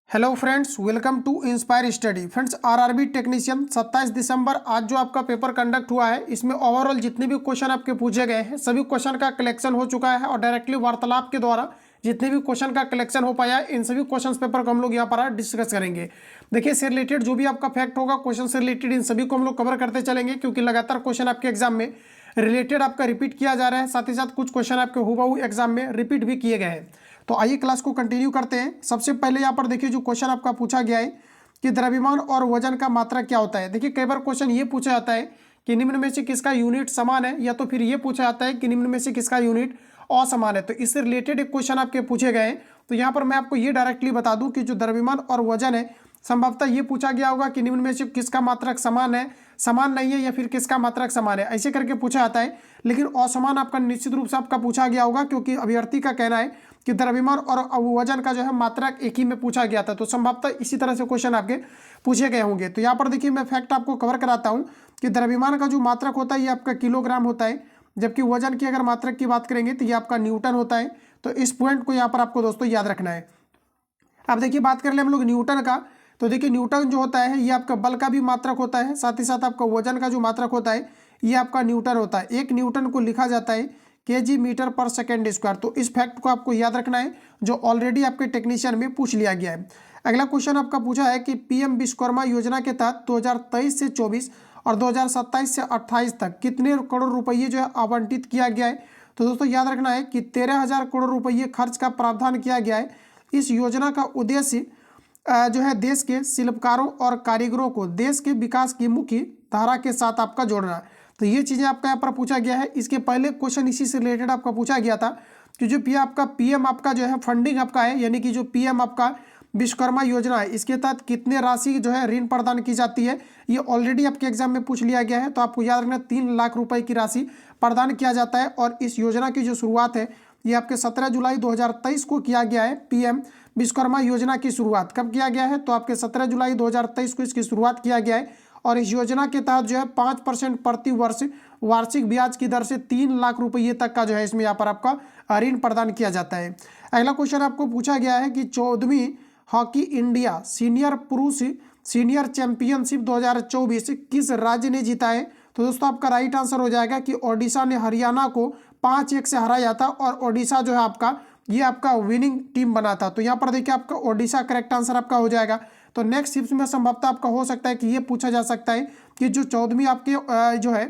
Hello friends, welcome to inspire study. Friends, RRB technician 27 दिसंबर आज जो आपका पेपर कंडक्ट हुआ है, इसमें ओवरऑल जितने भी क्वेश्चन आपके पूछे गए हैं सभी क्वेश्चन का कलेक्शन हो चुका है और डायरेक्टली वार्तालाप के द्वारा जितने भी क्वेश्चन का कलेक्शन हो पाया इन सभी क्वेश्चन पेपर को हम लोग यहाँ पर डिस्कस करेंगे। देखिए, इससे रिलेटेड जो भी आपका फैक्ट होगा क्वेश्चन से रिलेटेड इन सभी को हम लोग कवर करते चलेंगे, क्योंकि लगातार क्वेश्चन आपके एग्जाम में रिलेटेड आपका रिपीट किया जा रहा है। साथ ही साथ कुछ क्वेश्चन आपके हुबहू एग्जाम में रिपीट भी किए गए हैं। तो आइए क्लास को कंटिन्यू करते हैं। सबसे पहले यहाँ पर देखिए, जो क्वेश्चन आपका पूछा गया है कि द्रव्यमान और वजन का मात्रा क्या होता है। देखिए, कई बार क्वेश्चन ये पूछा जाता है कि निम्न में से किसका यूनिट समान है, या तो फिर ये पूछा जाता है कि निम्न में से किसका यूनिट असमान है। तो इससे रिलेटेड एक क्वेश्चन आपके पूछे गए हैं। तो यहाँ पर मैं आपको ये डायरेक्टली बता दूं कि जो द्रव्यमान और वजन है, संभवतः ये पूछा गया होगा कि निम्न में से किसका मात्रक समान है, समान नहीं है, या फिर किसका मात्रक समान है, ऐसे करके पूछा जाता है। लेकिन असमान आपका निश्चित रूप से आपका पूछा गया होगा, क्योंकि अभ्यर्थी का कहना है कि द्रव्यमान और वजन का जो है मात्रक एक ही में पूछा गया था। तो संभवतः इसी तरह से क्वेश्चन आपके पूछे गए होंगे। तो यहाँ पर देखिए, मैं फैक्ट आपको कवर कराता हूँ कि द्रव्यमान का जो मात्रक होता है ये आपका किलोग्राम होता है, जबकि वजन की अगर मात्रक की बात करेंगे तो ये आपका न्यूटन होता है। तो इस पॉइंट को यहाँ पर आपको दोस्तों याद रखना है। अब देखिए, बात कर ले हम लोग न्यूटन का। तो देखिए, न्यूटन जो होता है ये आपका बल का भी मात्रक होता है, साथ ही साथ आपका वजन का जो मात्रक होता है ये आपका न्यूटन होता है। एक न्यूटन को लिखा जाता है केजी मीटर पर सेकेंड स्क्वायर। तो इस फैक्ट को आपको याद रखना है, जो ऑलरेडी आपके टेक्नीशियन में पूछ लिया गया है। अगला क्वेश्चन आपका पूछा है कि पीएम विश्वकर्मा योजना के तहत 2023 से 24 और 2027 से 28 तक कितने करोड़ रुपये जो है आवंटित किया गया है। तो दोस्तों याद रखना है कि 13,000 करोड़ रुपये खर्च का प्रावधान किया गया है। इस योजना का उद्देश्य जो है देश के शिल्पकारों और कारीगरों को देश के विकास की मुख्य धारा के साथ आपका जोड़ना। तो ये चीज़ें आपका यहाँ पर पूछा गया है। इसके पहले क्वेश्चन इसी से रिलेटेड आपका पूछा गया था कि जो पीएम आपका जो है फंडिंग आपका है, यानी कि जो पीएम आपका विश्वकर्मा योजना है, इसके तहत कितने राशि जो है ऋण प्रदान की जाती है, ये ऑलरेडी आपके एग्जाम में पूछ लिया गया है। तो आपको याद रखना 3 लाख रुपए की राशि प्रदान किया जाता है। और इस योजना की जो शुरुआत है ये आपके 17 जुलाई 2023 को किया गया है। पीएम विश्वकर्मा योजना की शुरुआत कब किया गया है, तो आपके 17 जुलाई 2023 को इसकी शुरुआत किया गया है। और इस योजना के तहत जो है 5% प्रति वर्ष वार्षिक ब्याज की दर से 3 लाख रुपये तक का जो है इसमें यहाँ पर आपका ऋण प्रदान किया जाता है। अगला क्वेश्चन आपको पूछा गया है कि 14वीं हॉकी इंडिया सीनियर पुरुष सीनियर चैंपियनशिप 2024 किस राज्य ने जीता है। तो दोस्तों आपका राइट आंसर हो जाएगा कि ओडिशा ने हरियाणा को 5-1 से हराया था, और ओडिशा जो है आपका ये आपका विनिंग टीम बना था। तो यहाँ पर देखिए, आपका ओडिशा करेक्ट आंसर आपका हो जाएगा। तो नेक्स्ट शिफ्ट में संभवतः आपका हो सकता है कि ये पूछा जा सकता है कि जो 14वीं आपके जो है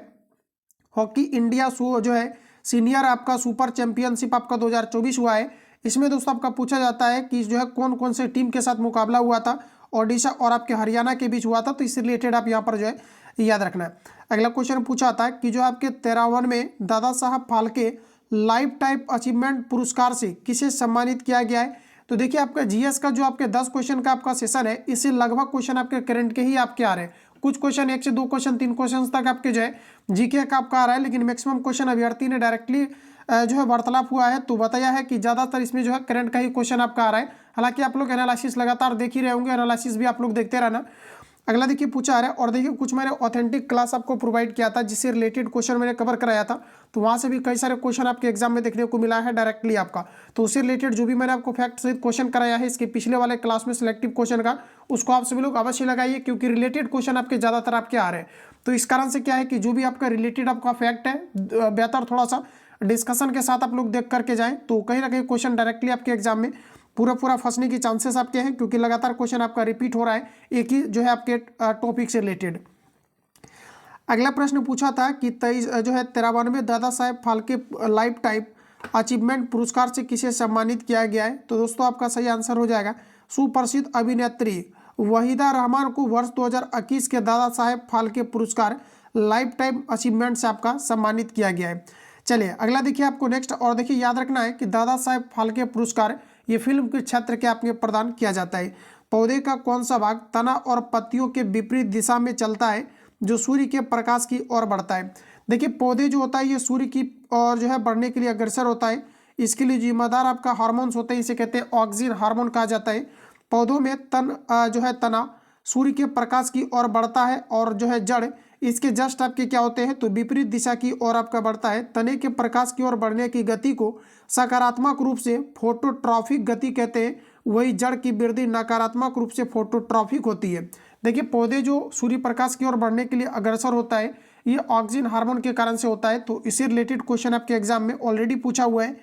हॉकी इंडिया जो है सीनियर आपका सुपर चैंपियनशिप आपका 2024 हुआ है, इसमें दोस्तों आपका पूछा जाता है कि जो है कौन कौन से टीम के साथ मुकाबला हुआ था। ओडिशा और आपके हरियाणा के बीच हुआ था। तो इससे रिलेटेड आप यहाँ पर जो है याद रखना है। अगला क्वेश्चन पूछा था कि जो आपके 53वें Dada Saheb Phalke life time achievement पुरस्कार से किसे सम्मानित किया गया है। तो देखिए, आपका जीएस का जो आपके 10 क्वेश्चन का आपका सेशन है, इससे लगभग क्वेश्चन आपके करंट के ही आपके आ रहे हैं। कुछ क्वेश्चन 1 से 2 क्वेश्चन 3 क्वेश्चन तक आपके जो है जीके का आपका आ रहा है, लेकिन मैक्सिमम क्वेश्चन अभ्यर्थी ने डायरेक्टली जो है वार्तालाप हुआ है तो बताया है कि ज़्यादातर इसमें जो है करंट का ही क्वेश्चन आपका आ रहा है। हालांकि आप लोग एनालिसिस लगातार देख ही रहे होंगे, एनालिसिस भी आप लोग देखते रहना। अगला देखिए पूछा आ रहा है, और देखिए कुछ मैंने ऑथेंटिक क्लास आपको प्रोवाइड किया था जिससे रिलेटेड क्वेश्चन मैंने कवर कराया था। तो वहाँ से भी कई सारे क्वेश्चन आपके एग्जाम में देखने को मिला है डायरेक्टली आपका। तो उससे रिलेटेड जो भी मैंने आपको फैक्ट सहित क्वेश्चन कराया है इसके पिछले वाले क्लास में सिलेक्टिव क्वेश्चन का, उसको आप सभी लोग अवश्य लगाइए, क्योंकि रिलेटेड क्वेश्चन आपके ज़्यादातर आपके आ रहे हैं। तो इस कारण से क्या है कि जो भी आपका रिलेटेड आपका फैक्ट है, बेहतर थोड़ा सा डिस्कशन के साथ आप लोग देख करके जाएं, तो कहीं ना कहीं क्वेश्चन डायरेक्टली आपके एग्जाम में पूरा फंसने की चांसेस आपके हैं, क्योंकि लगातार क्वेश्चन आपका रिपीट हो रहा है एक ही जो है आपके टॉपिक से रिलेटेड। अगला प्रश्न पूछा था कि 93वें Dada Saheb Phalke life time achievement पुरस्कार से किसे सम्मानित किया गया है। तो दोस्तों आपका सही आंसर हो जाएगा सुप्रसिद्ध अभिनेत्री वहीदा रहमान को वर्ष 2021 के दादा साहेब फाल्के पुरस्कार लाइफ टाइम अचीवमेंट से आपका सम्मानित किया गया है। चलिए अगला देखिए आपको नेक्स्ट, और देखिए याद रखना है कि दादा साहेब फाल्के पुरस्कार ये फिल्म के क्षेत्र के आपके प्रदान किया जाता है। पौधे का कौन सा भाग तना और पत्तियों के विपरीत दिशा में चलता है जो सूर्य के प्रकाश की ओर बढ़ता है। देखिए, पौधे जो होता है ये सूर्य की ओर जो है बढ़ने के लिए अग्रसर होता है। इसके लिए जिम्मेदार आपका हार्मोन्स होते हैं, इसे कहते हैं ऑक्सीन हार्मोन कहा जाता है। पौधों में जो है तना सूर्य के प्रकाश की ओर बढ़ता है, और जो है जड़ इसके जस्ट आपके क्या होते हैं, तो विपरीत दिशा की ओर आपका बढ़ता है। तने के प्रकाश की ओर बढ़ने की गति को सकारात्मक रूप से फोटोट्रॉपिक गति कहते हैं। वही जड़ की वृद्धि नकारात्मक रूप से फोटोट्रॉफिक होती है। देखिए पौधे जो सूर्य प्रकाश की ओर बढ़ने के लिए अग्रसर होता है, ये ऑक्सीजन हार्मोन के कारण से होता है। तो इससे रिलेटेड क्वेश्चन आपके एग्जाम में ऑलरेडी पूछा हुआ है,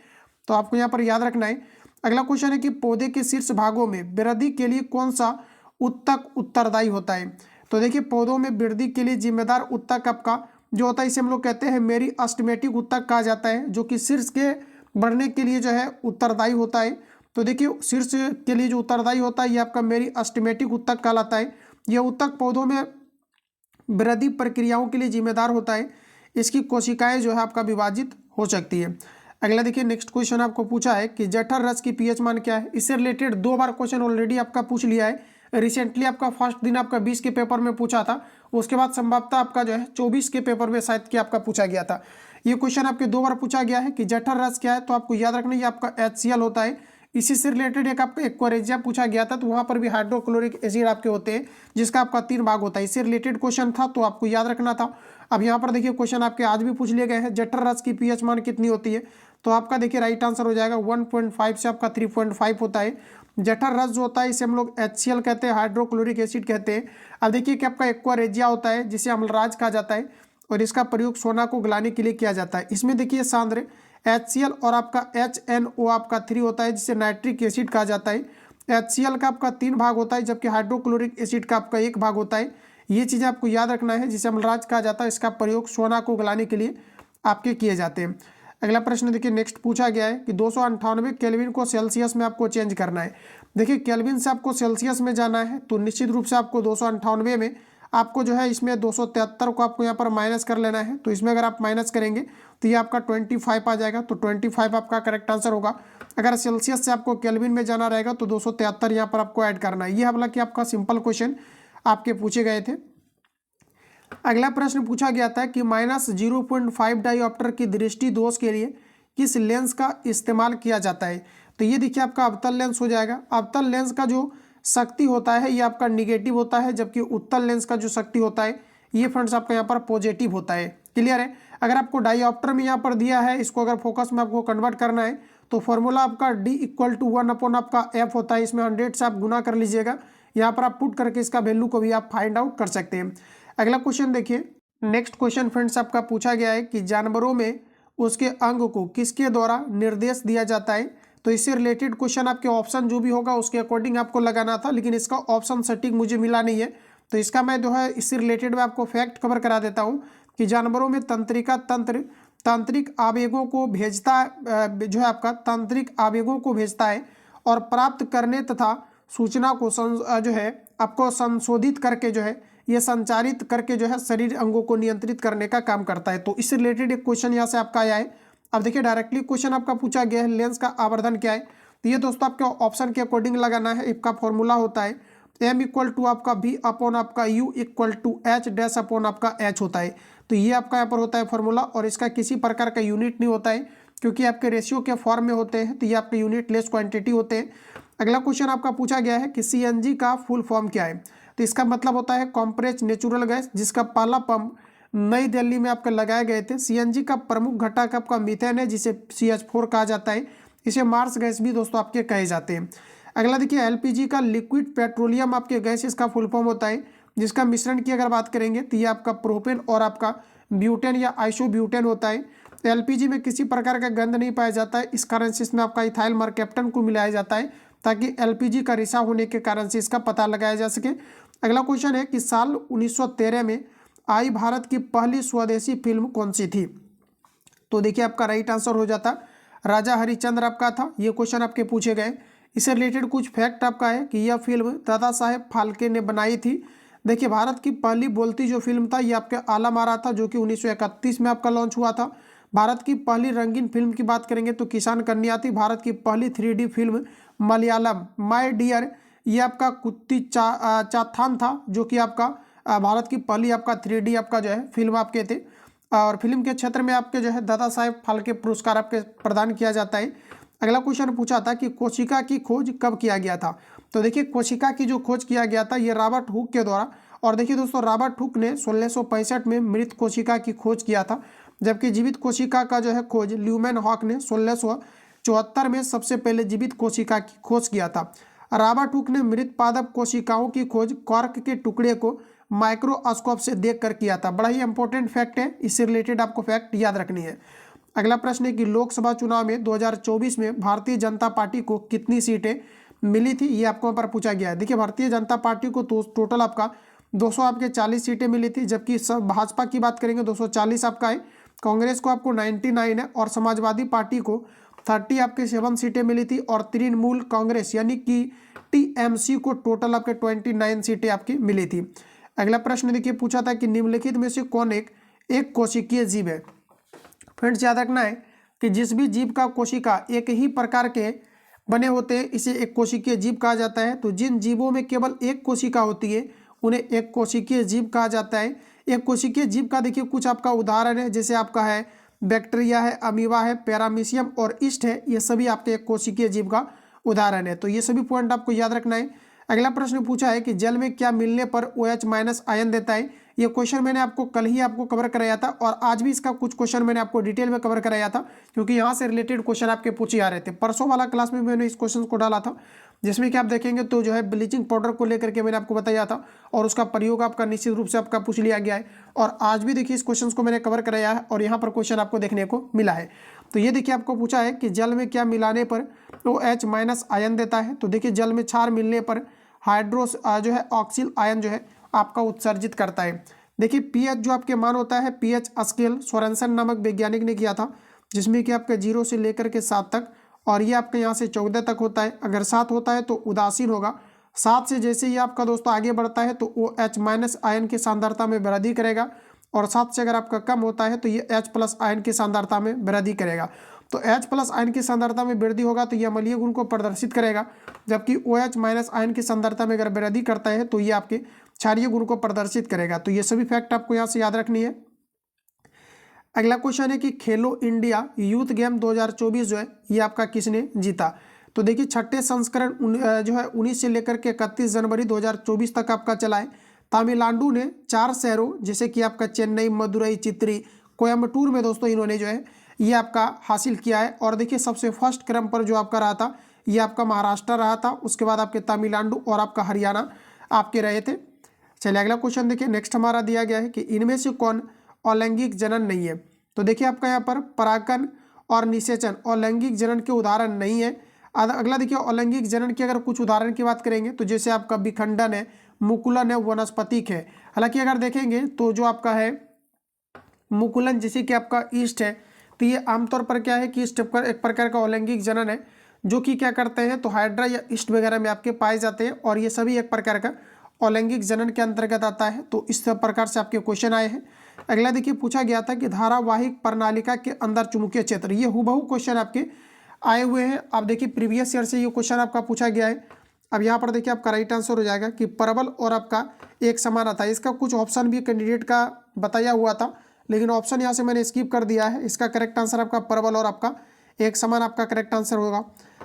तो आपको यहाँ पर याद रखना है। अगला क्वेश्चन है कि पौधे के शीर्ष भागों में वृद्धि के लिए कौन सा उत्तक उत्तरदायी होता है। तो देखिए पौधों में वृद्धि के लिए जिम्मेदार उत्तक आपका जो होता है, इसे हम लोग कहते हैं मेरिस्टेमेटिक उत्तक कहा जाता है, जो कि शीर्ष के बढ़ने के लिए जो है उत्तरदायी होता है। तो देखिए शीर्ष के लिए जो उत्तरदायी होता है ये आपका मेरिस्टेमेटिक उत्तक कहलाता है। यह उत्तक पौधों में वृद्धि प्रक्रियाओं के लिए जिम्मेदार होता है। इसकी कोशिकाएं जो है आपका विभाजित हो सकती है। अगला देखिए नेक्स्ट क्वेश्चन आपको पूछा है कि जठर रस की पीएच मान क्या है। इससे रिलेटेड 2 बार क्वेश्चन ऑलरेडी आपका पूछ लिया है। रिसेंटली आपका फर्स्ट दिन आपका 20 के पेपर में पूछा था, उसके बाद संभवतः आपका जो है 24 के पेपर में शायद कि आपका पूछा गया था। ये क्वेश्चन आपके 2 बार पूछा गया है कि जठर रस क्या है। तो आपको याद रखना ये आपका HCl होता है। इसी से रिलेटेड एक आपका एक्वारेजिया पूछा गया था, तो वहाँ पर भी हाइड्रोक्लोरिक एसिड आपके होते हैं, जिसका आपका 3 भाग होता है। इससे रिलेटेड क्वेश्चन था, तो आपको याद रखना था। अब यहाँ पर देखिए क्वेश्चन आपके आज भी पूछ लिए गए हैं, जठर रस की पीएच मान कितनी होती है। तो आपका देखिए राइट आंसर हो जाएगा 1.5 से आपका 3.5 होता है। जठर रस जो होता है इसे हम लोग HCl कहते हैं, हाइड्रोक्लोरिक एसिड कहते हैं। अब देखिए कि आपका एक्वारेजिया होता है जिसे अम्लराज कहा जाता है, और इसका प्रयोग सोना को गलाने के लिए किया जाता है। इसमें देखिए सांद्र HCl और आपका HNO आपका 3 होता है, जिसे नाइट्रिक एसिड कहा जाता है। HCl का आपका 3 भाग होता है, जबकि हाइड्रोक्लोरिक एसिड का आपका 1 भाग होता है। ये चीज़ें आपको याद रखना है, जिसे अम्लराज कहा जाता है। इसका प्रयोग सोना को गलाने के लिए आपके किए जाते हैं। अगला प्रश्न देखिए नेक्स्ट पूछा गया है कि 298 केल्विन को सेल्सियस में आपको चेंज करना है। देखिए केल्विन से आपको सेल्सियस में जाना है, तो निश्चित रूप से आपको 298 में आपको जो है इसमें 273 को आपको यहाँ पर माइनस कर लेना है। तो इसमें अगर आप माइनस करेंगे तो ये आपका 25 आ जाएगा, तो 25 आपका करेक्ट आंसर होगा। अगर सेल्सियस से आपको केल्विन में जाना रहेगा तो 273 यहाँ पर आपको ऐड करना है। ये हालांकि आपका सिंपल क्वेश्चन आपके पूछे गए थे। अगला प्रश्न पूछा गया था कि -0.5 डायोप्टर की दृष्टि दोष के लिए किस लेंस का इस्तेमाल किया जाता है। तो ये देखिए आपका अवतल लेंस हो जाएगा। अवतल लेंस का जो शक्ति होता है ये आपका निगेटिव होता है, जबकि उत्तल लेंस का जो शक्ति होता है ये फ्रेंड्स आपका यहाँ पर पॉजिटिव होता है। क्लियर है। अगर आपको डायोप्टर में यहाँ पर दिया है, इसको अगर फोकस में आपको कन्वर्ट करना है तो फॉर्मूला आपका D = 1 आपका F होता है। इसमें 100 से आप गुना कर लीजिएगा, यहाँ पर आप पुट करके इसका वैल्यू को भी आप फाइंड आउट कर सकते हैं। अगला क्वेश्चन देखिए नेक्स्ट क्वेश्चन फ्रेंड्स आपका पूछा गया है कि जानवरों में उसके अंग को किसके द्वारा निर्देश दिया जाता है। तो इससे रिलेटेड क्वेश्चन आपके ऑप्शन जो भी होगा उसके अकॉर्डिंग आपको लगाना था, लेकिन इसका ऑप्शन सटीक मुझे मिला नहीं है। तो इसका मैं जो है इससे रिलेटेड मैं आपको फैक्ट कवर करा देता हूँ कि जानवरों में तंत्रिका तंत्र तांत्रिक आवेगों को भेजता जो है आपका तांत्रिक आवेगों को भेजता है और प्राप्त करने तथा सूचना को जो है आपको संशोधित करके जो है ये संचारित करके जो है शरीर अंगों को नियंत्रित करने का काम करता है। तो इससे रिलेटेड एक क्वेश्चन यहाँ से आपका आया है। अब देखिए डायरेक्टली क्वेश्चन आपका पूछा गया है लेंस का आवर्धन क्या है। तो ये दोस्तों आपके ऑप्शन के अकॉर्डिंग लगाना है। इसका फॉर्मूला होता है M = आपका V अपॉन आपका U = H डैश अपॉन आपका H होता है। तो ये आपका यहाँ पर होता है फॉर्मूला, और इसका किसी प्रकार का यूनिट नहीं होता है क्योंकि आपके रेशियो के फॉर्म में होते हैं, तो ये आपके यूनिट लेस क्वांटिटी होते हैं। अगला क्वेश्चन आपका पूछा गया है कि CNG का फुल फॉर्म क्या है। तो इसका मतलब होता है कॉम्प्रेस नेचुरल गैस, जिसका पहला पंप नई दिल्ली में आपके लगाए गए थे। CNG का प्रमुख घटक आपका मीथेन है, जिसे CH4 कहा जाता है। इसे मार्स गैस भी दोस्तों आपके कहे जाते हैं। अगला देखिए LPG का लिक्विड पेट्रोलियम आपके गैस इसका फुल फॉर्म होता है, जिसका मिश्रण की अगर बात करेंगे तो ये आपका प्रोपेन और आपका ब्यूटेन या आइसोब्यूटेन होता है। तो LPG में किसी प्रकार का गंध नहीं पाया जाता है, इस कारण से इसमें आपका इथाइल मरकैप्टन को मिलाया जाता है ताकि LPG का रिसा होने के कारण से इसका पता लगाया जा सके। अगला क्वेश्चन है कि साल 1913 में आई भारत की पहली स्वदेशी फिल्म कौन सी थी। तो देखिए आपका राइट आंसर हो जाता राजा हरिश्चंद्र आपका था। ये क्वेश्चन आपके पूछे गए। इससे रिलेटेड कुछ फैक्ट आपका है कि यह फिल्म दादा साहेब फाल्के ने बनाई थी। देखिए भारत की पहली बोलती जो फिल्म था ये आपके आलम आरा था, जो कि 1931 में आपका लॉन्च हुआ था। भारत की पहली रंगीन फिल्म की बात करेंगे तो किसान कन्या थी। भारत की पहली 3D film Malayalam my dear ये आपका कुत्ती चाथान था, जो कि आपका भारत की पहली आपका 3D आपका जो है फिल्म आपके थे। और फिल्म के क्षेत्र में आपके जो है दादा साहेब फाल्के पुरस्कार आपके प्रदान किया जाता है। अगला क्वेश्चन पूछा था कि कोशिका की खोज कब किया गया था। तो देखिए कोशिका की जो खोज किया गया था ये रॉबर्ट हुक के द्वारा। और देखिए दोस्तों रॉबर्ट हुक ने 1665 में मृत कोशिका की खोज किया था, जबकि जीवित कोशिका का जो है खोज ल्यूमेन हॉक ने 1674 में सबसे पहले जीवित कोशिका की खोज किया था। राबाटुक ने मृत पादप कोशिकाओं की खोज कॉर्क के टुकड़े को माइक्रोस्कोप से देखकर किया था। बड़ा ही इंपॉर्टेंट फैक्ट है, इससे रिलेटेड आपको फैक्ट याद रखनी है। अगला प्रश्न है कि लोकसभा चुनाव में 2024 में भारतीय जनता पार्टी को कितनी सीटें मिली थी, ये आपको यहाँ पर पूछा गया है। देखिए भारतीय जनता पार्टी को तो टोटल आपका 200 आपके 40 सीटें मिली थी, जबकि सब भाजपा की बात करेंगे 240 आपका है, कांग्रेस को आपको 99 है और समाजवादी पार्टी को 30 आपके 7 सीटें मिली थी और तृणमूल कांग्रेस यानी कि टीएमसी को टोटल आपके 29 सीटें आपकी मिली थी। अगला प्रश्न देखिए पूछा था कि निम्नलिखित में से कौन एक कोशिकीय जीव है। फ्रेंड्स याद रखना है कि जिस भी जीव का कोशिका एक ही प्रकार के बने होते हैं इसे एक कोशिकीय जीव कहा जाता है। तो जिन जीवों में केवल एक कोशिका होती है उन्हें एक कोशिकीय जीव कहा जाता है। एक कोशिकीय जीव का देखिए कुछ आपका उदाहरण है, जैसे आपका है बैक्टीरिया है, अमीबा है, पैरामीशियम और ईस्ट है, ये सभी आपके एक कोशिकीय जीव का उदाहरण है। तो ये सभी पॉइंट आपको याद रखना है। अगला प्रश्न पूछा है कि जल में क्या मिलने पर OH- आयन देता है। ये क्वेश्चन मैंने आपको कल ही आपको कवर कराया था और आज भी इसका कुछ क्वेश्चन मैंने आपको डिटेल में कवर कराया था, क्योंकि यहाँ से रिलेटेड क्वेश्चन आपके पूछे आ रहे थे। परसों वाला क्लास में मैंने इस क्वेश्चन को डाला था, जिसमें कि आप देखेंगे तो जो है ब्लीचिंग पाउडर को लेकर के मैंने आपको बताया था और उसका प्रयोग आपका निश्चित रूप से आपका पूछ लिया गया है। और आज भी देखिए इस क्वेश्चन को मैंने कवर कराया है और यहाँ पर क्वेश्चन आपको देखने को मिला है। तो ये देखिए आपको पूछा है कि जल में क्या मिलाने पर OH- आयन देता है। तो देखिए जल में क्षार मिलने पर हाइड्रोस जो है ऑक्सिल आयन जो है आपका उत्सर्जित करता है। देखिए पीएच जो आपके मान होता है, पीएच स्केल सोरेनसन नामक वैज्ञानिक ने किया था, जिसमें कि आपके 0 से लेकर के 7 तक, और ये आपके यहाँ से 14 तक होता है। अगर 7 होता है तो उदासीन होगा। 7 से जैसे ही आपका दोस्तों आगे बढ़ता है तो OH- आयन की सांद्रता में वृद्धि करेगा, और 7 से अगर आपका कम होता है तो ये H+ आयन की सांद्रता में वृद्धि करेगा। तो H+ आयन की सांद्रता में वृद्धि होगा तो ये अम्लीय गुण को प्रदर्शित करेगा, जबकि OH- आयन की सांद्रता में अगर वृद्धि करता है तो ये आपके क्षारीय गुण को प्रदर्शित करेगा। तो ये सभी फैक्ट आपको यहाँ से याद रखनी है। अगला क्वेश्चन है कि खेलो इंडिया यूथ गेम 2024 जो है ये आपका किसने जीता। तो देखिए छठे संस्करण जो है 19 से लेकर के 31 जनवरी 2024 तक आपका चला है। तमिलनाडु ने 4 शहरों जैसे कि आपका चेन्नई, मदुरई, चित्री, कोयम्बटूर में दोस्तों इन्होंने जो है ये आपका हासिल किया है। और देखिए सबसे फर्स्ट क्रम पर जो आपका रहा था ये आपका महाराष्ट्र रहा था, उसके बाद आपके तमिलनाडु और आपका हरियाणा आपके रहे थे। चलिए अगला क्वेश्चन देखिए नेक्स्ट हमारा दिया गया है कि इनमें से कौन अलैंगिक जनन नहीं है। तो देखिए आपका यहाँ पर परागकण और निषेचन अलैंगिक जनन के उदाहरण नहीं है। अगला देखिए अलैंगिक जनन की अगर कुछ उदाहरण की बात करेंगे तो जैसे आपका विखंडन है, मुकुलन है, वनस्पतिक है। हालांकि अगर देखेंगे तो जो आपका है मुकुलन जैसे कि आपका ईस्ट है, तो ये आमतौर पर क्या है कि ईस्ट एक प्रकार का अलैंगिक जनन है, जो कि क्या करते हैं तो हाइड्रा या ईस्ट वगैरह में आपके पाए जाते हैं, और ये सभी एक प्रकार का अलैंगिक जनन के अंतर्गत आता है। तो इस प्रकार से आपके क्वेश्चन आए हैं। अगला देखिए पूछा गया था कि धारावाहिक प्रणालिका के अंदर चुंबकीय क्षेत्र, ये हुबहू क्वेश्चन आपके आए हुए हैं। आप देखिए प्रीवियस ईयर से ये क्वेश्चन आपका पूछा गया है। अब यहाँ पर देखिए आपका राइट आंसर हो जाएगा कि परबल और आपका एक समान आता है। इसका कुछ ऑप्शन भी कैंडिडेट का बताया हुआ था, लेकिन ऑप्शन यहाँ से मैंने स्किप कर दिया है। इसका करेक्ट आंसर आपका परबल और आपका एक समान आपका करेक्ट आंसर होगा।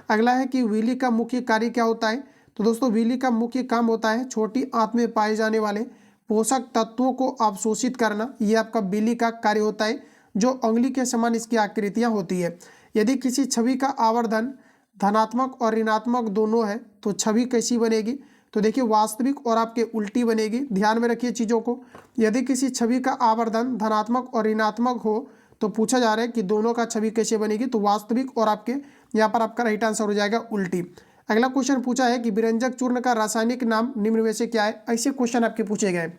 अगला है कि विली का मुख्य कार्य क्या होता है। तो दोस्तों विली का मुख्य काम होता है छोटी आंत में पाए जाने वाले पोषक तत्वों को अवशोषित करना, ये आपका विली का कार्य होता है। जो उंगली के समान इसकी आकृतियां होती है। यदि किसी छवि का आवर्धन धनात्मक और ऋणात्मक दोनों है तो छवि कैसी बनेगी। तो देखिए वास्तविक और आपके उल्टी बनेगी। ध्यान में रखिए चीज़ों को। यदि किसी छवि का आवर्धन धनात्मक और ऋणात्मक हो तो पूछा जा रहा है कि दोनों का छवि कैसे बनेगी, तो वास्तविक और आपके यहाँ पर आपका राइट आंसर हो जाएगा उल्टी। अगला क्वेश्चन पूछा है कि विरंजक चूर्ण का रासायनिक नाम निम्न में से क्या है। ऐसे क्वेश्चन आपके पूछे गए।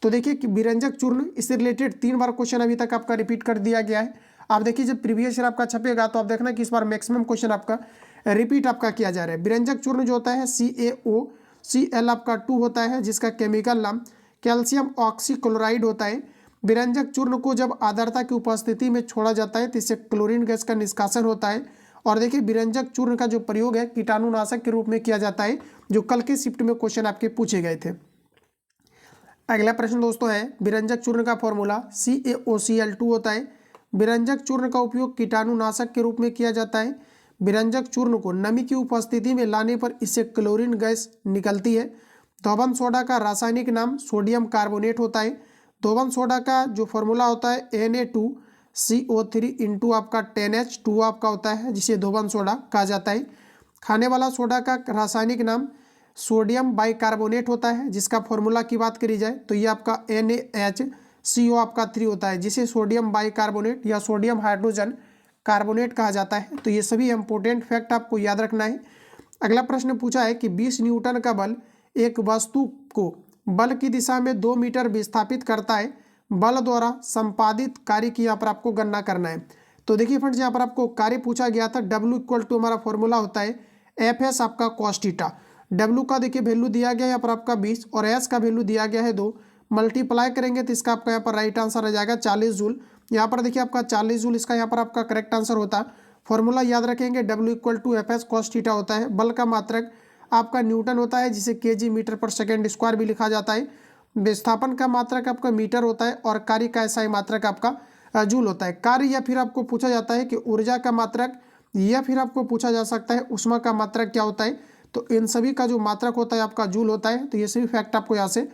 तो देखिए कि विरंजक चूर्ण इससे रिलेटेड 3 बार क्वेश्चन अभी तक आपका रिपीट कर दिया गया है। आप देखिए जब प्रीवियस ईयर आपका छपेगा तो आप देखना कि इस बार मैक्सिमम क्वेश्चन आपका रिपीट आपका किया जा रहा है। विरंजक चूर्ण जो होता है CaOCl आपका 2 होता है, जिसका केमिकल नाम कैल्शियम ऑक्सीक्लोराइड होता है। विरंजक चूर्ण को जब आर्द्रता की उपस्थिति में छोड़ा जाता है तो इससे क्लोरीन गैस का निष्कासन होता है। और देखिए विरंजक चूर्ण का जो प्रयोग है कीटाणुनाशक के रूप में किया जाता है, जो कल के शिफ्ट में क्वेश्चन आपके पूछे गए थे। अगला प्रश्न दोस्तों है विरंजक चूर्ण का फॉर्मूला CaOCl2 होता है। विरंजक चूर्ण का उपयोग कीटाणुनाशक के रूप में किया जाता है। विरंजक चूर्ण को नमी की उपस्थिति में लाने पर इससे क्लोरीन गैस निकलती है। धोबन सोडा का रासायनिक नाम सोडियम कार्बोनेट होता है। धोबन सोडा का जो फॉर्मूला होता है Na2CO3 इंटू आपका 10H2 आपका होता है, जिसे धोबन सोडा कहा जाता है। खाने वाला सोडा का रासायनिक नाम सोडियम बाइकार्बोनेट होता है, जिसका फॉर्मूला की बात करी जाए तो ये आपका NaHCO आपका 3 होता है, जिसे सोडियम बाइकार्बोनेट या सोडियम हाइड्रोजन कार्बोनेट कहा जाता है। तो ये सभी इंपॉर्टेंट फैक्ट आपको याद रखना है। अगला प्रश्न पूछा है कि 20 न्यूटन का बल एक वस्तु को बल की दिशा में 2 मीटर विस्थापित करता है, बल द्वारा संपादित कार्य की यहाँ पर आपको गणना करना है। तो देखिए फ्रेंड्स, यहाँ पर आपको कार्य पूछा गया था। W इक्वल टू हमारा फॉर्मूला होता है FS आपका कॉस थीटा। W का देखिए वैल्यू दिया गया है यहाँ पर आपका 20 और S का वैल्यू दिया गया है 2। मल्टीप्लाई करेंगे तो इसका आपका यहाँ पर राइट आंसर आ जाएगा 40 जूल। यहाँ पर देखिए आपका 40 जूल इसका यहाँ पर आपका करेक्ट आंसर होता है। फॉर्मूला याद रखेंगे, W equal to FS cos theta होता है। बल का मात्रक आपका न्यूटन होता है, जिसे kg मीटर पर सेकेंड स्क्वायर भी लिखा जाता है। विस्थापन का मात्रक आपका मीटर होता है और कार्य का ऐसा ही मात्रक आपका जूल होता है। कार्य या फिर आपको पूछा जाता है कि ऊर्जा का मात्रक, या फिर आपको पूछा जा सकता है उष्मा का मात्रक क्या होता है। तो इन सभी का जो मात्रक होता है आपका जूल होता है। तो ये सभी फैक्ट आपको यहाँ से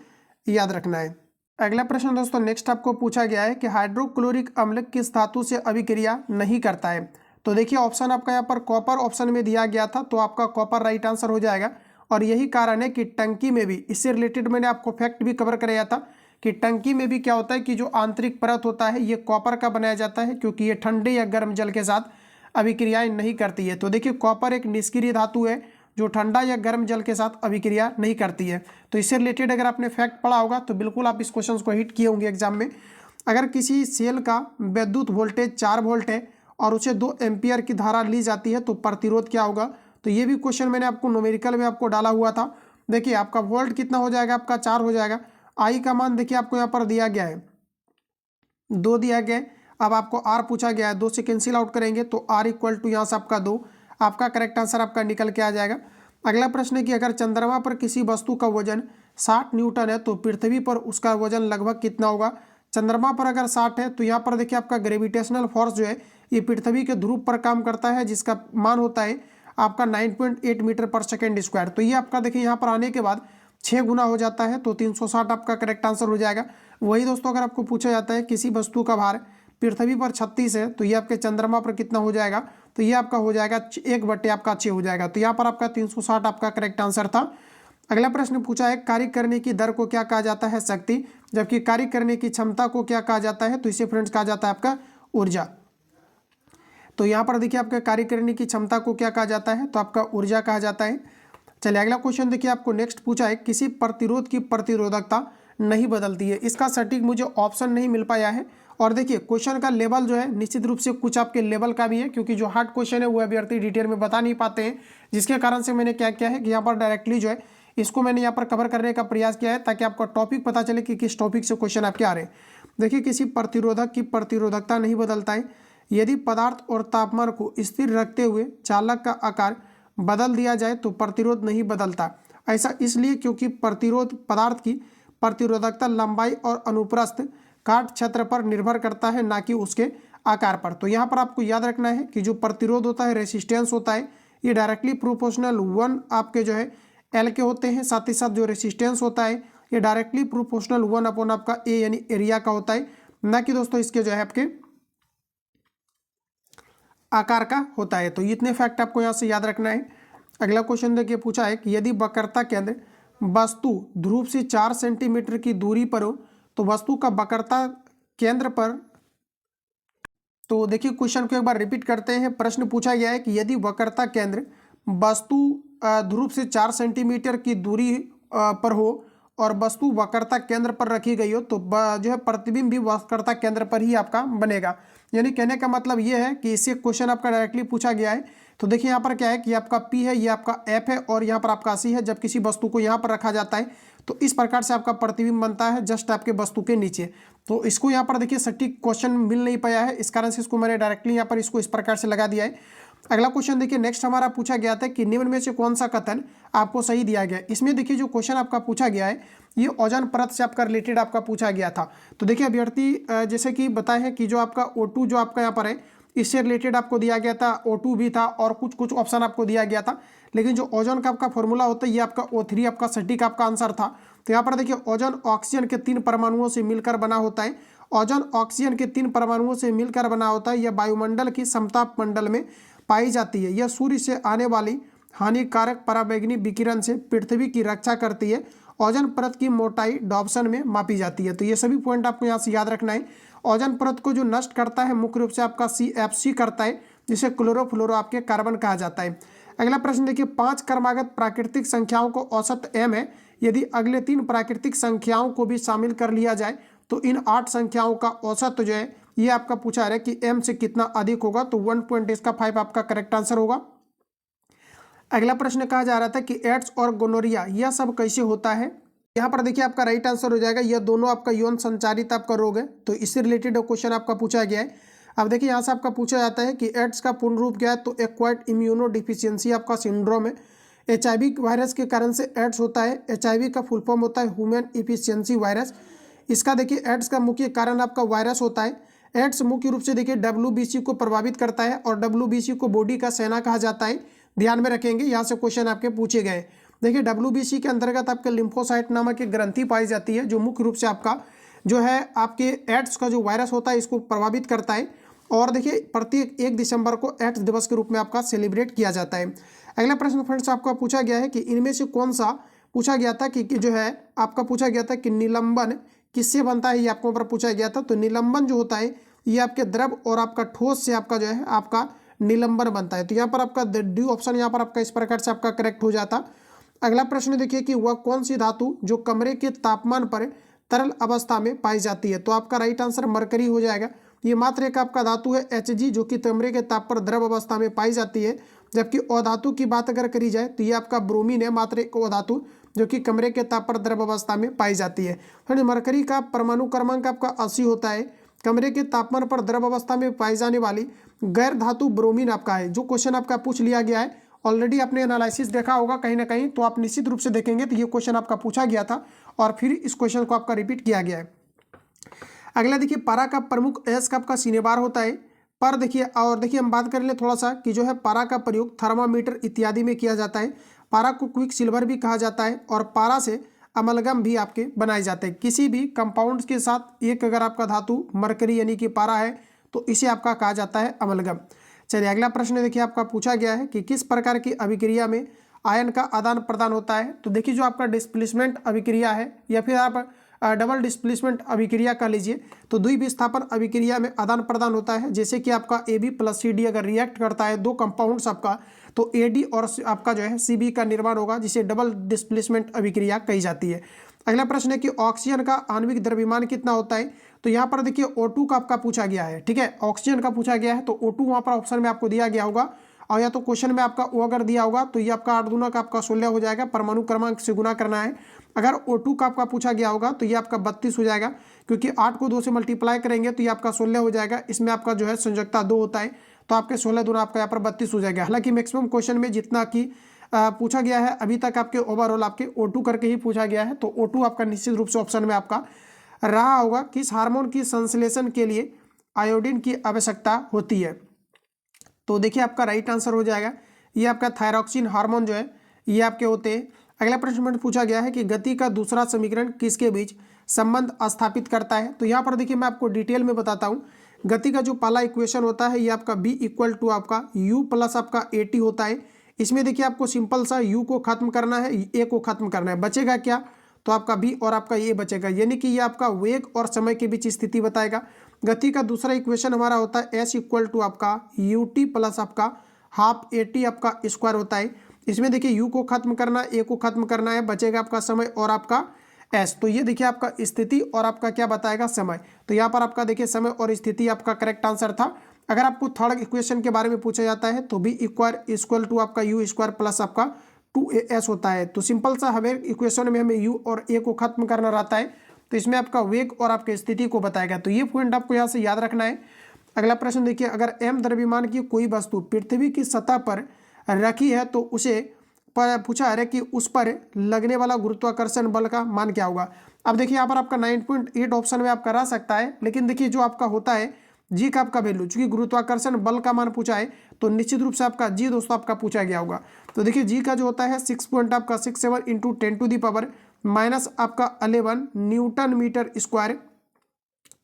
याद रखना है। अगला प्रश्न दोस्तों नेक्स्ट आपको पूछा गया है कि हाइड्रोक्लोरिक अम्ल किस धातु से अभिक्रिया नहीं करता है। तो देखिए ऑप्शन आपका यहाँ पर कॉपर ऑप्शन में दिया गया था, तो आपका कॉपर राइट आंसर हो जाएगा। और यही कारण है कि टंकी में भी, इससे रिलेटेड मैंने आपको फैक्ट भी कवर कराया था कि टंकी में भी क्या होता है कि जो आंतरिक परत होता है ये कॉपर का बनाया जाता है, क्योंकि ये ठंडे या गर्म जल के साथ अभिक्रियाएं नहीं करती है। तो देखिए कॉपर एक निष्क्रिय धातु है जो ठंडा या गर्म जल के साथ अभिक्रिया नहीं करती है। तो इससे रिलेटेड अगर आपने फैक्ट पढ़ा होगा तो बिल्कुल आप इस क्वेश्चन को हिट किए होंगे एग्जाम में। अगर किसी सेल का विद्युत वोल्टेज 4 वोल्ट है और उसे 2 एम्पियर की धारा ली जाती है तो प्रतिरोध क्या होगा। तो ये भी क्वेश्चन मैंने आपको न्यूमेरिकल में आपको डाला हुआ था। देखिए आपका वोल्ट कितना हो जाएगा, आपका 4 हो जाएगा। आई का मान देखिए आपको यहाँ पर दिया गया है 2 दिया गया है। अब आपको आर पूछा गया है, 2 से कैंसिल आउट करेंगे तो आर इक्वल टू यहाँ से आपका 2, आपका करेक्ट आंसर आपका निकल के आ जाएगा। अगला प्रश्न है कि अगर चंद्रमा पर किसी वस्तु का वजन 60 न्यूटन है तो पृथ्वी पर उसका वजन लगभग कितना होगा। चंद्रमा पर अगर 60 है तो यहाँ पर देखिए आपका ग्रेविटेशनल फोर्स जो है ये पृथ्वी के ध्रुव पर काम करता है, जिसका मान होता है आपका 9.8 मीटर पर सेकेंड स्क्वायर। तो ये आपका देखिए यहाँ पर आने के बाद 6 गुना हो जाता है, तो 360 आपका करेक्ट आंसर हो जाएगा। वही दोस्तों अगर आपको पूछा जाता है किसी वस्तु का भार पृथ्वी पर 36 है तो ये आपके चंद्रमा पर कितना हो जाएगा, तो ये आपका हो जाएगा 1 आपका 6 हो जाएगा। तो यहाँ पर आपका 360 आपका करेक्ट आंसर था। अगला प्रश्न पूछा है कार्य करने की दर को क्या कहा जाता है, शक्ति, जबकि कार्य करने की क्षमता को क्या कहा जाता है, तो इसे फ्रेंड्स कहा जाता है आपका ऊर्जा। तो यहाँ पर देखिए आपका कार्य करने की क्षमता को क्या कहा जाता है, तो आपका ऊर्जा कहा जाता है। चलिए अगला क्वेश्चन देखिए आपको नेक्स्ट पूछा है किसी प्रतिरोध की प्रतिरोधकता नहीं बदलती है। इसका सटीक मुझे ऑप्शन नहीं मिल पाया है। और देखिए क्वेश्चन का लेवल जो है निश्चित रूप से कुछ आपके लेवल का भी है, क्योंकि जो हार्ड क्वेश्चन है वो अभ्यर्थी डिटेल में बता नहीं पाते हैं, जिसके कारण से मैंने क्या किया है कि यहाँ पर डायरेक्टली जो है इसको मैंने यहाँ पर कवर करने का प्रयास किया है, ताकि आपको टॉपिक पता चले कि किस टॉपिक से क्वेश्चन आपके आ रहे हैं। देखिए किसी प्रतिरोधक की प्रतिरोधकता नहीं बदलता है यदि पदार्थ और तापमान को स्थिर रखते हुए चालक का आकार बदल दिया जाए तो प्रतिरोध नहीं बदलता। ऐसा इसलिए क्योंकि प्रतिरोध पदार्थ की प्रतिरोधकता लंबाई और अनुप्रस्थ काट क्षेत्र पर निर्भर करता है, ना कि उसके आकार पर। तो यहाँ पर आपको याद रखना है कि जो प्रतिरोध होता है, रेसिस्टेंस होता है, ये डायरेक्टली प्रोपोर्शनल 1 आपके जो है एल के होते हैं। साथ ही साथ जो रेसिस्टेंस होता है ये डायरेक्टली प्रोपोर्शनल 1 अपॉन आपका ए यानी एरिया का होता है, ना कि दोस्तों इसके जो है आपके आकार का होता है। तो इतने फैक्ट आपको यहाँ से याद रखना है। अगला क्वेश्चन देखिए पूछा है कि यदि वक्रता केंद्र वस्तु ध्रुव से 4 सेंटीमीटर की दूरी पर हो तो वस्तु का वक्रता केंद्र पर, तो देखिए क्वेश्चन को एक बार रिपीट करते हैं। प्रश्न पूछा गया है कि यदि वक्रता केंद्र वस्तु ध्रुव से 4 सेंटीमीटर की दूरी पर हो और वस्तु वक्रता केंद्र पर रखी गई हो तो जो है प्रतिबिंब भी वक्रता केंद्र पर ही आपका बनेगा। यानी कहने का मतलब ये है कि इससे क्वेश्चन आपका डायरेक्टली पूछा गया है। तो देखिए यहाँ पर क्या है कि आपका P है, ये आपका F है और यहाँ पर आपका C है। जब किसी वस्तु को यहाँ पर रखा जाता है तो इस प्रकार से आपका प्रतिबिंब बनता है जस्ट आपके वस्तु के नीचे। तो इसको यहाँ पर देखिए सटीक क्वेश्चन मिल नहीं पाया है, इस कारण से इसको मैंने डायरेक्टली यहाँ पर इसको इस प्रकार से लगा दिया है। अगला क्वेश्चन देखिए नेक्स्ट हमारा पूछा गया था कि निम्न में से कौन सा कथन आपको सही दिया गया। इसमें देखिए जो क्वेश्चन आपका पूछा गया है ये ओजोन परत से आपका रिलेटेड आपका पूछा गया था। तो देखिए अभ्यर्थी जैसे कि बताए हैं कि जो आपका O2 जो आपका यहाँ पर है इससे रिलेटेड आपको दिया गया था, O2 भी था और कुछ कुछ ऑप्शन आपको दिया गया था, लेकिन जो ओजोन का आपका फॉर्मूला होता है ये आपका O3 आपका सटीक आपका आंसर था। तो यहाँ पर देखिए ओजोन ऑक्सीजन के 3 परमाणुओं से मिलकर बना होता है। ओजोन ऑक्सीजन के 3 परमाणुओं से मिलकर बना होता है। यह वायुमंडल की समताप मंडल में पाई जाती है। यह सूर्य से आने वाली हानिकारक पराबैंगनी विकिरण से पृथ्वी की रक्षा करती है। ओजोन परत की मोटाई डॉप्सन में मापी जाती है। तो ये सभी पॉइंट आपको यहाँ से याद रखना है। ओजोन परत को जो नष्ट करता है मुख्य रूप से आपका CFC करता है, जिसे क्लोरोफ्लोरो आपके कार्बन कहा जाता है। अगला प्रश्न देखिए, 5 क्रमागत प्राकृतिक संख्याओं को औसत m है। यदि अगले 3 प्राकृतिक संख्याओं को भी शामिल कर लिया जाए तो इन 8 संख्याओं का औसत जो है ये आपका पूछा है कि m से कितना अधिक होगा। तो 1.5 आपका करेक्ट आंसर होगा। अगला प्रश्न कहा जा रहा था कि एड्स और गोनोरिया यह सब कैसे होता है। यहाँ पर देखिए आपका राइट आंसर हो जाएगा, यह दोनों आपका यौन संचारित आपका रोग है। तो इससे रिलेटेड क्वेश्चन आपका पूछा गया है। अब देखिए यहाँ से आपका पूछा जाता है कि एड्स का पूर्ण रूप क्या है। तो एक्वायर्ड इम्यूनो डिफिशियंसी आपका सिंड्रोम है। HIV वायरस के कारण से एड्स होता है। HIV का फुल फॉर्म होता है ह्यूमन इफिशियंसी वायरस। इसका देखिए एड्स का मुख्य कारण आपका वायरस होता है। एड्स मुख्य रूप से देखिए WBC को प्रभावित करता है और WBC को बॉडी का सेना कहा जाता है। ध्यान में रखेंगे, यहाँ से क्वेश्चन आपके पूछे गए। देखिए WBC के अंतर्गत आपके लिम्फोसाइट नामक एक ग्रंथि पाई जाती है, जो मुख्य रूप से आपका जो है आपके एड्स का जो वायरस होता है इसको प्रभावित करता है। और देखिए प्रत्येक 1 दिसंबर को एड्स दिवस के रूप में आपका सेलिब्रेट किया जाता है। अगला प्रश्न फ्रेंड्स आपका पूछा गया है कि इनमें से कौन सा पूछा गया था कि जो है आपका पूछा गया था कि निलंबन किससे बनता है, ये आपको ऊपर पूछा गया था। तो निलंबन जो होता है ये आपके द्रव और आपका ठोस से आपका जो है आपका निलंबन बनता है। तो यहाँ पर आपका डी ऑप्शन यहाँ पर आपका इस प्रकार से आपका करेक्ट हो जाता। अगला प्रश्न देखिए कि वह कौन सी धातु जो कमरे के तापमान पर तरल अवस्था में पाई जाती है। तो आपका राइट आंसर मरकरी हो जाएगा। ये मात्र एक आपका धातु है Hg, जो कि कमरे के ताप पर द्रव अवस्था में पाई जाती है। जबकि अधातु की बात अगर करी जाए तो ये आपका ब्रोमीन है, मात्र एक अधातु जो कि कमरे के ताप पर द्रव अवस्था में पाई जाती है। फिर मरकरी का परमाणु क्रमांक आपका 80 होता है। कमरे के तापमान पर द्रव अवस्था में पाई जाने वाली गैर धातु ब्रोमीन आपका है। जो क्वेश्चन आपका पूछ लिया गया है, ऑलरेडी आपने एनालिसिस देखा होगा कहीं ना कहीं, तो आप निश्चित रूप से देखेंगे तो ये क्वेश्चन आपका पूछा गया था और फिर इस क्वेश्चन को आपका रिपीट किया गया है। अगला देखिए, पारा का प्रमुख अयस्क आपका सिनेबार होता है। पर देखिए और देखिए हम बात कर ले थोड़ा सा कि जो है पारा का प्रयोग थर्मामीटर इत्यादि में किया जाता है। पारा को क्विक सिल्वर भी कहा जाता है और पारा से अमलगम भी आपके बनाए जाते हैं। किसी भी कंपाउंड्स के साथ एक अगर आपका धातु मरकरी यानी कि पारा है तो इसे आपका कहा जाता है अमलगम। चलिए अगला प्रश्न देखिए आपका पूछा गया है कि किस प्रकार की अभिक्रिया में आयन का आदान प्रदान होता है। तो देखिए जो आपका डिस्प्लेसमेंट अभिक्रिया है या फिर आप डबल डिस्प्लेसमेंट अभिक्रिया का लीजिए तो द्विविस्थापन अभिक्रिया में आदान प्रदान होता है। जैसे कि आपका AB + CD अगर रिएक्ट करता है दो कंपाउंड्स आपका, तो AD और आपका जो है CB का निर्माण होगा, जिसे डबल डिस्प्लेसमेंट अभिक्रिया कही जाती है। अगला प्रश्न है कि ऑक्सीजन का आणविक द्रव्यमान कितना होता है। तो यहाँ पर देखिए O2 का आपका पूछा गया है, ठीक है, ऑक्सीजन का पूछा गया है। तो O2 वहाँ पर ऑप्शन में आपको दिया गया होगा, और या तो क्वेश्चन में आपका O अगर दिया होगा तो ये आपका 8 दूना का आपका 16 हो जाएगा, परमाणु क्रमांक से गुना करना है। अगर O2 का आपका पूछा गया होगा तो ये आपका 32 हो जाएगा, क्योंकि 8 को 2 से मल्टीप्लाई करेंगे तो ये आपका 16 हो जाएगा। इसमें आपका जो है संयोजकता 2 होता है, तो आपके 16 दूना आपका यहाँ पर 32 हो जाएगा। हालांकि मैक्सिमम क्वेश्चन में जितना कि पूछा गया है अभी तक आपके ओवरऑल आपके O2 करके ही पूछा गया है। तो O2 आपका निश्चित रूप से ऑप्शन में आपका रहा होगा। किस हार्मोन की संश्लेषण के लिए आयोडीन की आवश्यकता होती है। तो देखिए आपका राइट आंसर हो जाएगा, ये आपका थायरॉक्सिन हार्मोन जो है ये आपके होते हैं। अगला प्रश्न में पूछा गया है कि गति का दूसरा समीकरण किसके बीच संबंध स्थापित करता है। तो यहाँ पर देखिए मैं आपको डिटेल में बताता हूँ। गति का जो पहला इक्वेशन होता है ये आपका B = आपका U + आपका AT होता है। इसमें देखिए आपको सिंपल सा U को खत्म करना है, A को खत्म करना है, बचेगा क्या, तो आपका B और आपका A बचेगा, यानी कि ये आपका वेग और समय के बीच स्थिति बताएगा। गति का दूसरा इक्वेशन हमारा होता है S = आपका UT + आपका हाफ AT आपका स्क्वायर होता है। इसमें देखिए U को खत्म करना, A को खत्म करना है, बचेगा आपका समय और आपका S। तो ये देखिए आपका स्थिति और आपका क्या बताएगा, समय। तो यहाँ पर आपका देखिए समय और स्थिति आपका करेक्ट आंसर था। अगर आपको थर्ड इक्वेशन के बारे में पूछा जाता है तो B = आपका U² + आपका 2AS होता है। तो सिंपल सा हमें इक्वेशन में हमें U और A को खत्म करना रहता है, तो इसमें आपका वेग और आपके स्थिति को बताएगा। तो ये पॉइंट आपको यहाँ से याद रखना है। अगला प्रश्न देखिए, अगर m द्रव्यमान की कोई वस्तु पृथ्वी की सतह पर रखी है तो उसे पूछा है कि उस पर लगने वाला गुरुत्वाकर्षण बल का मान क्या होगा। अब देखिए यहाँ पर आपका 9.8 ऑप्शन में आपका रह सकता है, लेकिन देखिए जो आपका होता है जी का आपका वैल्यू, चूंकि गुरुत्वाकर्षण बल का मान पूछा है तो निश्चित रूप से आपका जी दोस्तों आपका पूछा गया होगा। तो देखिए जी का जो होता है 6.67 × 10⁻⁻11 आपका 11 न्यूटन मीटर स्क्वायर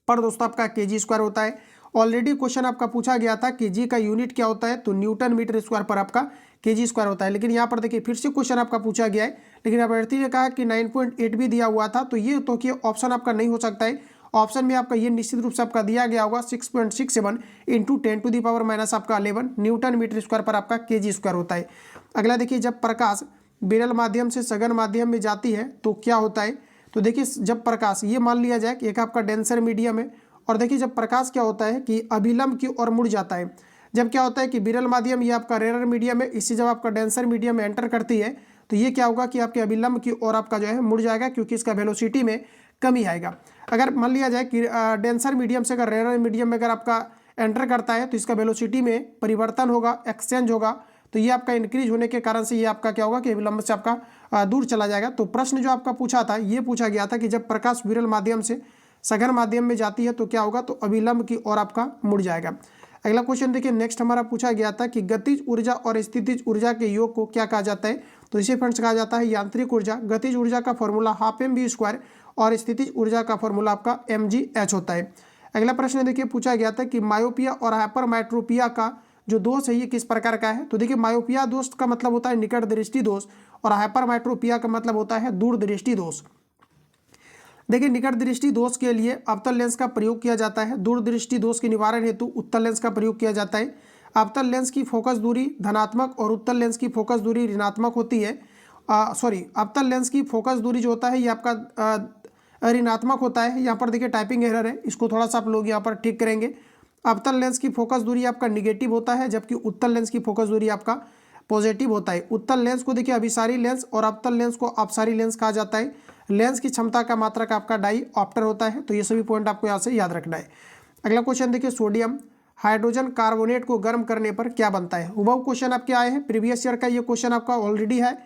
पर दोस्तों आपका kg² होता है। ऑलरेडी क्वेश्चन आपका पूछा गया था कि जी का यूनिट क्या होता है, तो न्यूटन मीटर स्क्वायर पर आपका kg स्क्वायर होता है। लेकिन यहाँ पर देखिए फिर से क्वेश्चन आपका पूछा गया है, लेकिन अभ्यर्थी ने कहा कि 9.8 भी दिया हुआ था, तो ये तो कि ऑप्शन आपका नहीं हो सकता है। ऑप्शन में आपका ये निश्चित रूप से आपका दिया गया होगा 6.67 इंटू 10⁻⁻ आपका 11 न्यूटन मीटर स्क्वायर पर आपका kg स्क्वायर होता है। अगला देखिए, जब प्रकाश विरल माध्यम से सघन माध्यम में जाती है तो क्या होता है। तो देखिए जब प्रकाश, ये मान लिया जाए कि एक आपका डेंसर मीडियम है, और देखिए जब प्रकाश क्या होता है कि अभिलंब की ओर मुड़ जाता है। जब क्या होता है कि विरल माध्यम ये आपका रेयर मीडियम है, इससे जब आपका डेंसर मीडियम में एंटर करती है तो ये क्या होगा कि आपके अभिलंब की ओर आपका जो है मुड़ जाएगा, क्योंकि इसका वेलोसिटी में कमी आएगा। अगर मान लिया जाए कि डेंसर मीडियम से अगर रेयर मीडियम में अगर आपका एंटर करता है तो इसका वेलोसिटी में परिवर्तन होगा, एक्सचेंज होगा, तो ये आपका इंक्रीज होने के कारण से ये आपका क्या होगा कि अभिलंब से आपका दूर चला जाएगा। तो प्रश्न जो आपका पूछा था, ये पूछा गया था कि जब प्रकाश विरल माध्यम से सघन माध्यम में जाती है तो क्या होगा, तो अभिलंब की ओर आपका मुड़ जाएगा। अगला क्वेश्चन देखिए, नेक्स्ट हमारा पूछा गया था कि गतिज ऊर्जा और स्थितिज ऊर्जा के योग को क्या कहा जाता है। तो इसे फ्रेंड्स कहा जाता है यांत्रिक ऊर्जा। गतिज ऊर्जा का फॉर्मूला हाफ mv² और स्थितिज ऊर्जा का फॉर्मूला आपका mgh होता है। अगला प्रश्न देखिए पूछा गया था कि मायोपिया और हाइपरमेट्रोपिया का जो दोष है ये किस प्रकार का है। तो देखिए मायोपिया दोष का मतलब होता है निकट दृष्टि दोष, और हाइपरमेट्रोपिया का मतलब होता है दूर दृष्टि दोष। देखिए निकट दृष्टि दोष के लिए अवतल लेंस का प्रयोग किया जाता है, दूर दृष्टि दोष के निवारण हेतु उत्तल लेंस का प्रयोग किया जाता है। अवतल लेंस की फोकस दूरी धनात्मक और उत्तल लेंस की फोकस दूरी ऋणात्मक होती है। अवतल लेंस की फोकस दूरी जो होता है ये आपका ऋणात्मक होता है। यहाँ पर देखिए टाइपिंग एरर है, इसको थोड़ा सा आप लोग यहाँ पर ठीक करेंगे। अवतल लेंस की फोकस दूरी आपका निगेटिव होता है, जबकि उत्तल लेंस की फोकस दूरी आपका पॉजिटिव होता है। उत्तल लेंस को देखिए अभिसारी लेंस और अवतल लेंस को अपसारी लेंस कहा जाता है। लेंस की क्षमता का मात्रक आपका डाईऑप्टर होता है। तो ये सभी पॉइंट आपको यहाँ से याद रखना है। अगला क्वेश्चन देखिए, सोडियम हाइड्रोजन कार्बोनेट को गर्म करने पर क्या बनता है। हुबहू क्वेश्चन आपके आए हैं, प्रीवियस ईयर का ये क्वेश्चन आपका ऑलरेडी है।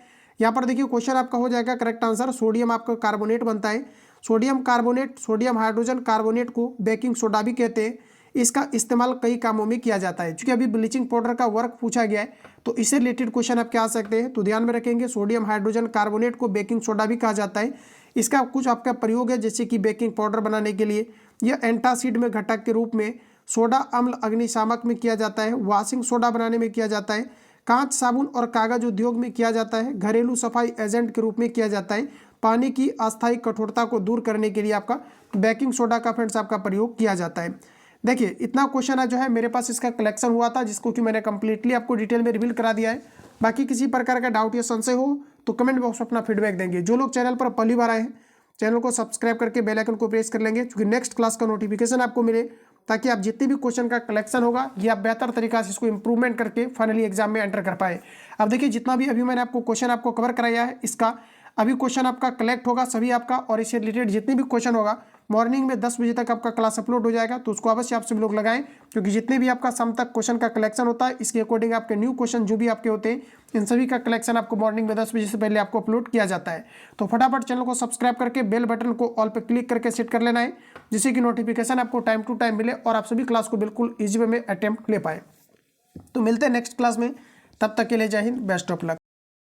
यहाँ पर देखिए क्वेश्चन आपका हो जाएगा करेक्ट आंसर, सोडियम आपका कार्बोनेट बनता है। Sodium carbonate, sodium hydrogen carbonate को बेकिंग सोडा भी कहते हैं। इसका इस्तेमाल कई कामों में किया जाता है। क्योंकि अभी ब्लीचिंग पाउडर का वर्क पूछा गया है तो इससे रिलेटेड क्वेश्चन आप क्या आ सकते हैं, तो ध्यान में रखेंगे सोडियम हाइड्रोजन कार्बोनेट को बेकिंग सोडा भी कहा जाता है। इसका कुछ आपका प्रयोग है जैसे कि बेकिंग पाउडर बनाने के लिए, यह एंटासिड में घटक के रूप में, सोडा अम्ल अग्निशामक में किया जाता है, वॉशिंग सोडा बनाने में किया जाता है, कांच साबुन और कागज उद्योग में किया जाता है, घरेलू सफाई एजेंट के रूप में किया जाता है, पानी की अस्थायी कठोरता को दूर करने के लिए आपका बेकिंग सोडा का फ्रेंड्स आपका प्रयोग किया जाता है। देखिए इतना क्वेश्चन जो है मेरे पास इसका कलेक्शन हुआ था, जिसको कि मैंने कंप्लीटली आपको डिटेल में रिवील करा दिया है। बाकी किसी प्रकार का डाउट या संशय हो तो कमेंट बॉक्स में अपना फीडबैक देंगे। जो लोग चैनल पर पहली बार आए हैं चैनल को सब्सक्राइब करके बेल आइकन को प्रेस कर लेंगे, क्योंकि नेक्स्ट क्लास का नोटिफिकेशन आपको मिले, ताकि आप जितने भी क्वेश्चन का कलेक्शन होगा ये आप बेहतर तरीका से इसको इंप्रूवमेंट करके फाइनली एग्जाम में एंटर कर पाए। अब देखिए जितना भी अभी मैंने आपको क्वेश्चन आपको कवर कराया है, इसका अभी क्वेश्चन आपका कलेक्ट होगा सभी आपका, और इससे रिलेटेड जितने भी क्वेश्चन होगा मॉर्निंग में 10 बजे तक आपका क्लास अपलोड हो जाएगा। तो उसको अवश्य आप सभी लोग लगाएं, क्योंकि जितने भी आपका शाम तक क्वेश्चन का कलेक्शन होता है इसके अकॉर्डिंग आपके न्यू क्वेश्चन जो भी आपके होते हैं इन सभी का कलेक्शन आपको मॉर्निंग में 10 बजे से पहले आपको अपलोड किया जाता है। तो फटाफट चैनल को सब्सक्राइब करके बेल बटन को ऑल पर क्लिक करके सेट कर लेना है, जिससे कि नोटिफिकेशन आपको टाइम टू टाइम मिले और आप सभी क्लास को बिल्कुल ईजी वे में अटेम्प्ट ले पाए। तो मिलते हैं नेक्स्ट क्लास में, तब तक के लिए जय हिंद, बेस्ट ऑफ लक।